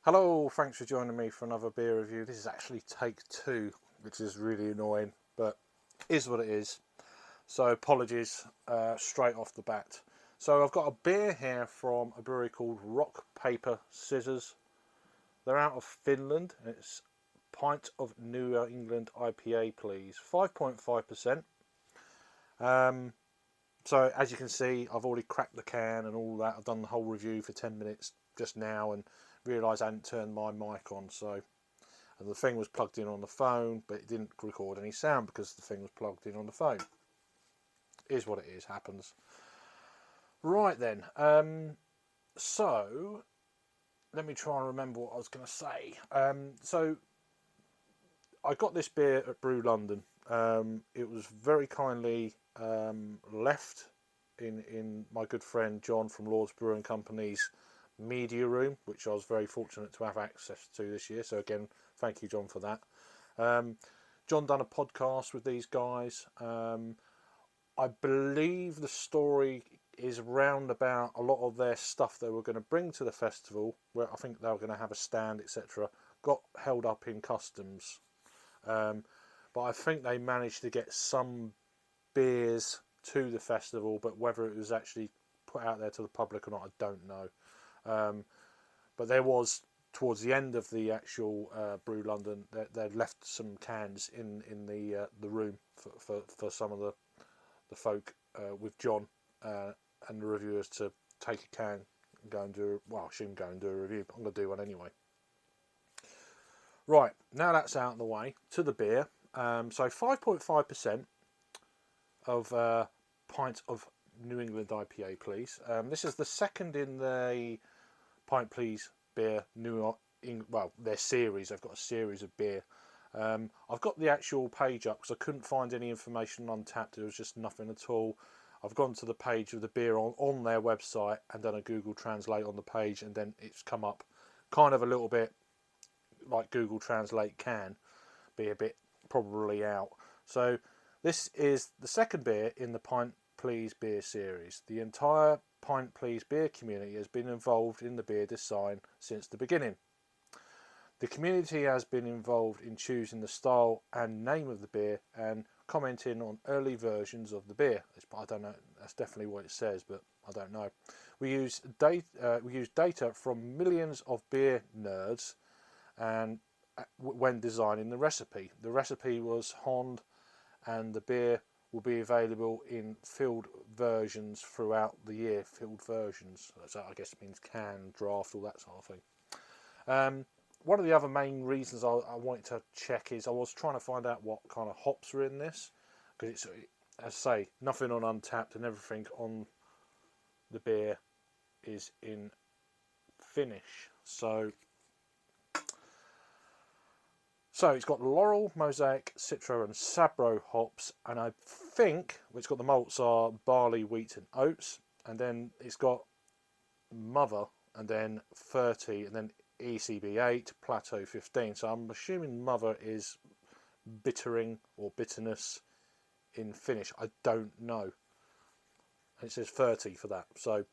Hello, thanks for joining me for another beer review. This is actually take two, which is really annoying, but is what it is. So apologies straight off the bat. So I've got a beer here from a brewery called Rock, Paper, Scissors. They're out of Finland, and it's Pint of New England IPA, please. 5.5%. So as you can see, I've already cracked the can and all that. I've done the whole review for 10 minutes just now and realised I hadn't turned my mic on, so and the thing was plugged in on the phone, but it didn't record any sound because the thing was plugged in on the phone. Is what it is, happens. Right then, so let me try and remember what I was going to say. So I got this beer at BrewLDN. It was very kindly left in my good friend John from Lord's Brewing Company's media room, which I was very fortunate to have access to this year. So again, thank you, John, for that. John done a podcast with these guys. I believe the story is round about a lot of their stuff they were going to bring to the festival, where I think they were going to have a stand, etc. Got held up in customs. But I think they managed to get some beers to the festival, but whether it was actually put out there to the public or not, I don't know. But there was, towards the end of the actual BrewLDN, they'd left some cans in the room for some of the folk with John and the reviewers to take a can and go and do, well, I assume go and do a review, but I'm going to do one anyway. Right, now that's out of the way, to the beer. So 5.5% of Pint of New England IPA, please. This is the second in the Pint Please Beer their series. They've got a series of beer. I've got the actual page up because I couldn't find any information on Untappd. There was just nothing at all. I've gone to the page of the beer on their website and done a Google Translate on the page, and then it's come up kind of a little bit like Google Translate can be a bit probably out. So this is the second beer in the Pint Please Beer Series. The entire Pint Please Beer community has been involved in the beer design since the beginning. The community has been involved in choosing the style and name of the beer and commenting on early versions of the beer. I don't know, that's definitely what it says, but I don't know. We use data from millions of beer nerds and when designing the recipe. The recipe was honed, and the beer will be available in filled versions throughout the year. Filled versions, so I guess it means can, draft, all that sort of thing. One of the other main reasons I wanted to check is I was trying to find out what kind of hops are in this, because it's, as I say, nothing on Untappd, and everything on the beer is in Finnish. So it's got Loral, Mosaic, Citra and Sabro hops, and I think it's got the malts are Barley, Wheat and Oats, and then it's got Mother, and then 30, and then ECB 8, Plateau 15. So I'm assuming Mother is bittering or bitterness in Finnish. I don't know. And it says 30 for that, so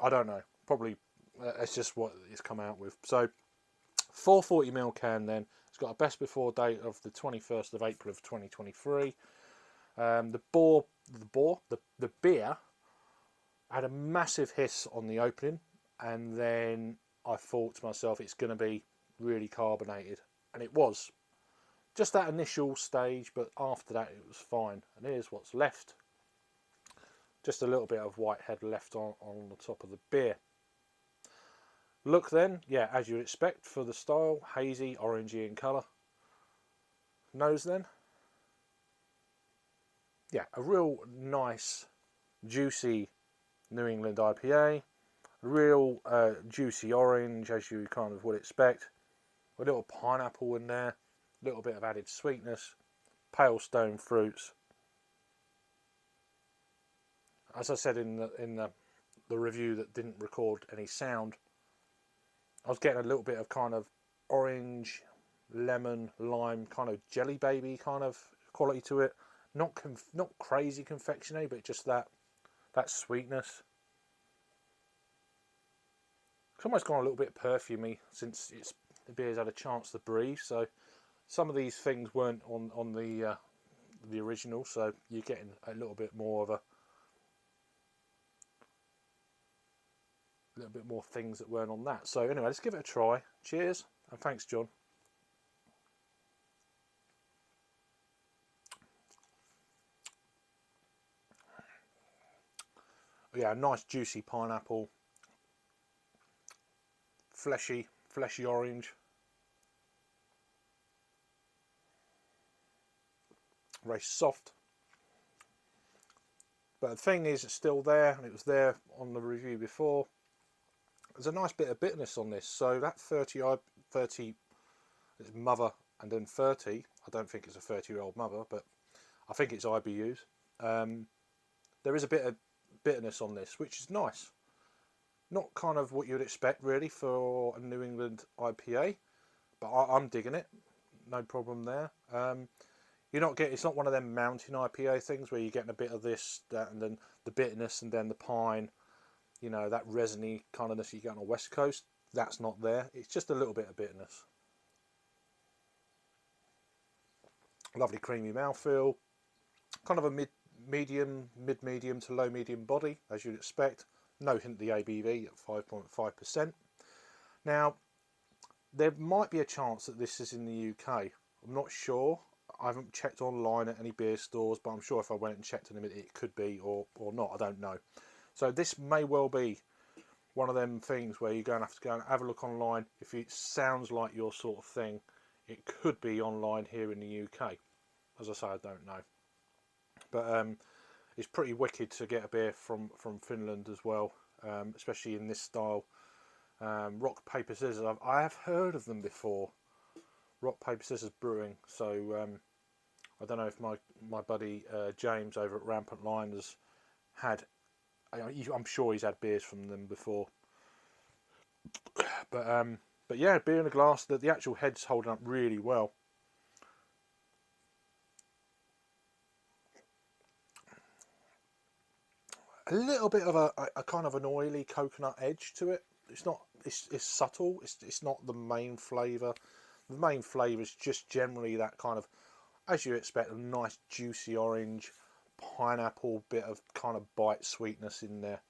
I don't know. Probably it's just what it's come out with. So 440ml can then. It's got a best before date of the 21st of April of 2023. The beer had a massive hiss on the opening, and then I thought to myself it's going to be really carbonated, and it was. Just that initial stage, but after that it was fine. And here's what's left. Just a little bit of whitehead left on the top of the beer. Look then, yeah, as you'd expect for the style, hazy, orangey in colour. Nose then. Yeah, a real nice, juicy New England IPA. A real juicy orange, as you kind of would expect. A little pineapple in there. A little bit of added sweetness. Pale stone fruits. As I said in the review that didn't record any sound, I was getting a little bit of kind of orange, lemon, lime, kind of jelly baby kind of quality to it. Not crazy confectionery, but just that sweetness. It's almost gone a little bit perfumey since the beer's had a chance to breathe. So some of these things weren't on the original, so you're getting a little bit more of a little bit more things that weren't on that. So anyway, let's give it a try. Cheers, and thanks, John. Yeah, nice juicy pineapple, fleshy orange, very soft. But the thing is, it's still there, and it was there on the review before. There's a nice bit of bitterness on this, so that 30 is mother, and then 30. I don't think it's a 30-year-old mother, but I think it's IBUs. There is a bit of bitterness on this, which is nice. Not kind of what you'd expect really for a New England IPA, but I'm digging it. No problem there. You're not getting, it's not one of them mountain IPA things where you're getting a bit of this, that, and then the bitterness, and then the pine. You know, that resiny kind of ness you get on the West Coast. That's not there. It's just a little bit of bitterness. Lovely creamy mouthfeel. Kind of a mid-medium to low medium body, as you'd expect. No hint of the ABV at 5.5%. Now, there might be a chance that this is in the UK. I'm not sure. I haven't checked online at any beer stores, but I'm sure if I went and checked in a minute, it could be or not. I don't know. So this may well be one of them things where you're going to have to go and have a look online. If it sounds like your sort of thing, it could be online here in the UK. As I say, I don't know. But it's pretty wicked to get a beer from Finland as well, especially in this style. Rock, paper, scissors. I have heard of them before. Rock, paper, scissors Brewing. So I don't know if my buddy James over at Rampant Lion has had. I'm sure he's had beers from them before. But yeah, beer in a glass. The actual head's holding up really well. A little bit of a kind of an oily coconut edge to it. It's not. It's subtle. It's not the main flavour. The main flavour is just generally that kind of, as you expect, a nice juicy orange, pineapple, bit of kind of bite sweetness in there.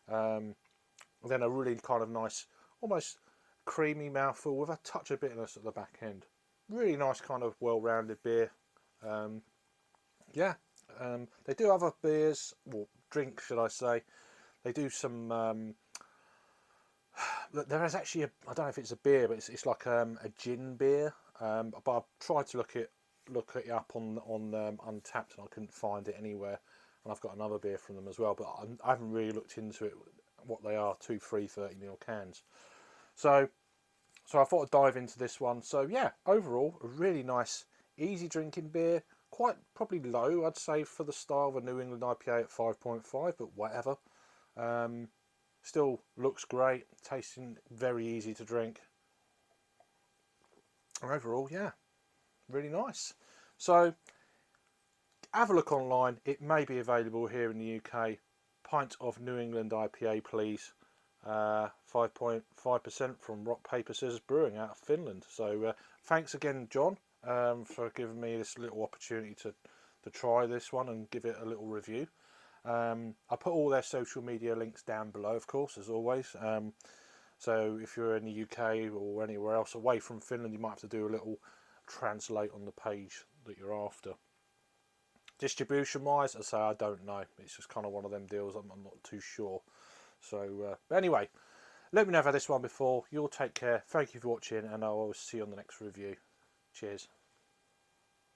Then a really kind of nice, almost creamy mouthful with a touch of bitterness at the back end. Really nice kind of well-rounded beer. Yeah, they do other beers, or drinks, should I say. They do some. There is actually I don't know if it's a beer, but it's like a gin beer. But I've tried to look it up on Untapped, and I couldn't find it anywhere. And I've got another beer from them as well, but I haven't really looked into it. What they are, 2 free 30ml cans. So I thought I'd dive into this one. So yeah, overall a really nice, easy drinking beer. Quite probably low, I'd say, for the style of a New England IPA at 5.5, but whatever. Still looks great, tasting very easy to drink. And overall, yeah, really nice. So have a look online. It may be available here in the UK. Pint of New England IPA, please. 5.5% from Rock, Paper, Scissors Brewing out of Finland. So thanks again, John, for giving me this little opportunity to try this one and give it a little review. I put all their social media links down below, of course, as always. So if you're in the UK or anywhere else away from Finland, you might have to do a little translate on the page that you're after. Distribution wise, I say I don't know. It's just kind of one of them deals. I'm not too sure. So but anyway, let me know if I've had this one before. You'll take care. Thank you for watching, and I'll see you on the next review. Cheers.